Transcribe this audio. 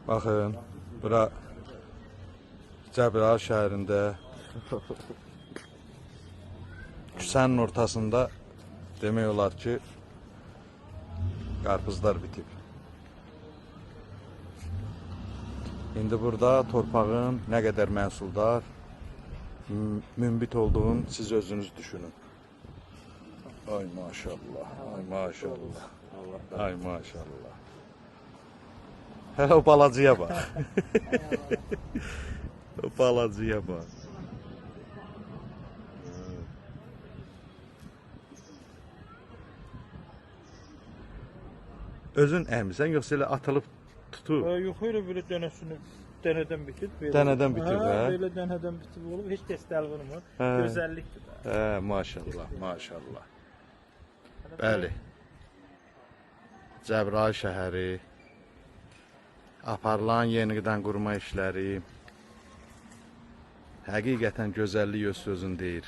Baxın, bura Cəbrayıl şəhərində küçənin ortasında demək olar ki, qarpızlar bitib. İndi burada torpağın nə qədər məhsuldar, münbit olduğunu siz özünüz düşünün. Ay maşallah, ay maşallah, ay maşallah. Hələ o balacıya bax. O balacıya bax. Özün əmisən, yoxsa elə atılıb tutur? Yox, elə belə dənədən bitib. Dənədən bitib, hə? Belə dənədən bitib olub, heç dəstəl vurmur. Hə. Gözəllikdir də. Hə, maşallah, maşallah. Bəli. Cəbrayıl şəhəri, aparılan yenidən qurma işləri həqiqətən gözəllik öz sözün deyir.